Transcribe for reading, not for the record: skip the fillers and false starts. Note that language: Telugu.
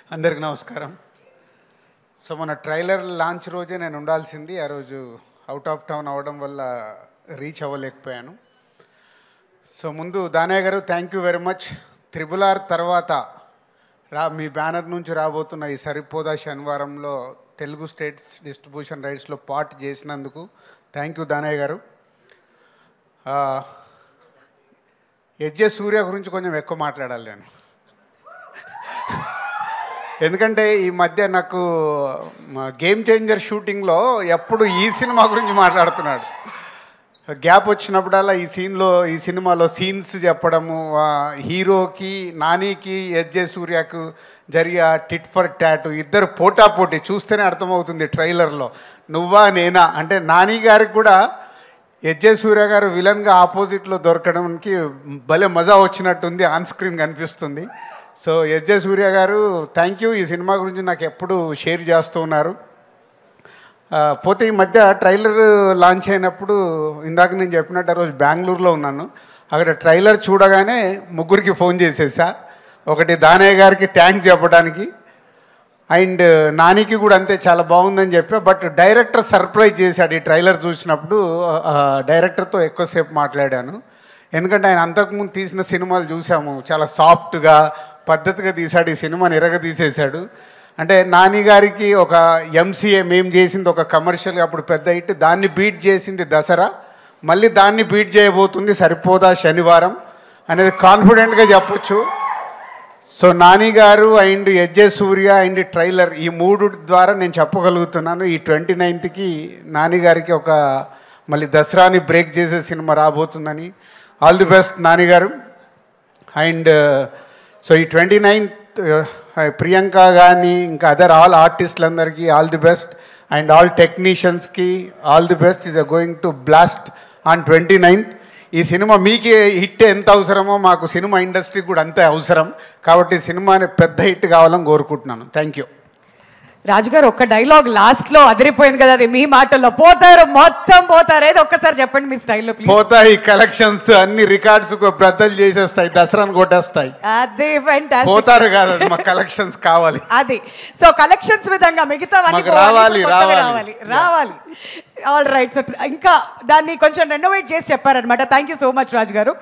అందరికీ నమస్కారం. సో మన ట్రైలర్ లాంచ్ రోజే నేను ఉండాల్సింది, ఆ రోజు అవుట్ ఆఫ్ టౌన్ అవ్వడం వల్ల రీచ్ అవ్వలేకపోయాను. సో ముందు దానయ్య గారు thank you very much. RRR తర్వాత మీ బ్యానర్ నుంచి రాబోతున్న ఈ సరిపోదా శనివారంలో తెలుగు స్టేట్స్ డిస్ట్రిబ్యూషన్ రైట్స్లో పార్ట్ చేసినందుకు థ్యాంక్ యూ దానయ్య గారు. ఎస్జే సూర్య గురించి కొంచెం ఎక్కువ మాట్లాడాలి నేను, ఎందుకంటే ఈ మధ్య నాకు గేమ్ చేంజర్ షూటింగ్లో ఎప్పుడు ఈ సినిమా గురించి మాట్లాడుతున్నాడు. గ్యాప్ వచ్చినప్పుడల్లా ఈ సినిమాలో సీన్స్ చెప్పడము, హీరోకి నానికి ఎస్జే సూర్యకు జరిగే టిట్ ఫర్ టాట్, ఇద్దరు పోటాపోటీ చూస్తేనే అర్థమవుతుంది ట్రైలర్లో. నువ్వా నేనా అంటే నాని గారికి కూడా ఎస్జే సూర్య గారు విలన్గా ఆపోజిట్లో దొరకడానికి భలే మజా వచ్చినట్టుంది, ఆన్ స్క్రీన్ కనిపిస్తుంది. సో ఎస్జే సూర్య గారు థ్యాంక్ యూ. ఈ సినిమా గురించి నాకు ఎప్పుడు షేర్ చేస్తూ ఉన్నారు. పోతే ఈ మధ్య ట్రైలర్ లాంచ్ అయినప్పుడు ఇందాక నేను చెప్పినట్టు ఆ రోజు బెంగళూరులో ఉన్నాను. అక్కడ ట్రైలర్ చూడగానే ముగ్గురికి ఫోన్ చేసేసా. ఒకటి దానయ్య గారికి థ్యాంక్స్ చెప్పడానికి, అండ్ నానికి కూడా అంతే చాలా బాగుందని చెప్పా. బట్ డైరెక్టర్ సర్ప్రైజ్ చేశాడు. ఈ ట్రైలర్ చూసినప్పుడు డైరెక్టర్తో ఎక్కువసేపు మాట్లాడాను, ఎందుకంటే ఆయన అంతకుముందు తీసిన సినిమాలు చూసాము, చాలా సాఫ్ట్గా పద్ధతిగా తీశాడు. ఈ సినిమాని తీసేశాడు. అంటే నాని గారికి ఒక ఎంసీఏ మేము చేసింది ఒక కమర్షియల్గా అప్పుడు పెద్ద హిట్, దాన్ని బీట్ చేసింది దసరా, మళ్ళీ దాన్ని బీట్ చేయబోతుంది సరిపోదా శనివారం అనేది కాన్ఫిడెంట్గా చెప్పొచ్చు. సో నాని గారు and SJ Surya and trailer ఈ మూడు ద్వారా నేను చెప్పగలుగుతున్నాను, ఈ 29కి నాని గారికి ఒక మళ్ళీ దసరాని బ్రేక్ చేసే సినిమా రాబోతుందని. ఆల్ ది బెస్ట్ నాని గారు. అండ్ సో ఈ 29th ప్రియాంక కానీ ఇంకా అదర్ ఆల్ ఆర్టిస్టులందరికీ all the best, and all టెక్నీషియన్స్కి all the best. Is going to blast on 29th. ఈ సినిమా మీకు హిట్ ఎంత అవసరమో మాకు సినిమా ఇండస్ట్రీకి కూడా అంతే అవసరం, కాబట్టి సినిమాని పెద్ద హిట్ కావాలని కోరుకుంటున్నాను. Thank you. రాజుగారు ఒక్క డైలాగ్ లాస్ట్లో అదిరిపోయింది కదా, అది మీ మాటల్లో పోతారు మొత్తం పోతారు, ఏదో ఒక్కసారి చెప్పండి మీ స్టైల్లో ప్లీజ్. పోతాయి కలెక్షన్స్ అన్ని రికార్డ్స్ బ్రద్దలు చేసేస్తాయి, దసరాను కొట్టేస్తాయి. అదే ఫ్యాంటాస్టిక్. పోతారు కాదు, మా కలెక్షన్స్ కావాలి. అది సో కలెక్షన్స్ విధంగా మిగతా రావాలి. All right. సో ఇంకా దాన్ని కొంచెం రెనోవేట్ చేసి చెప్పారనమాట. థ్యాంక్ యూ సో మచ్ రాజు గారు.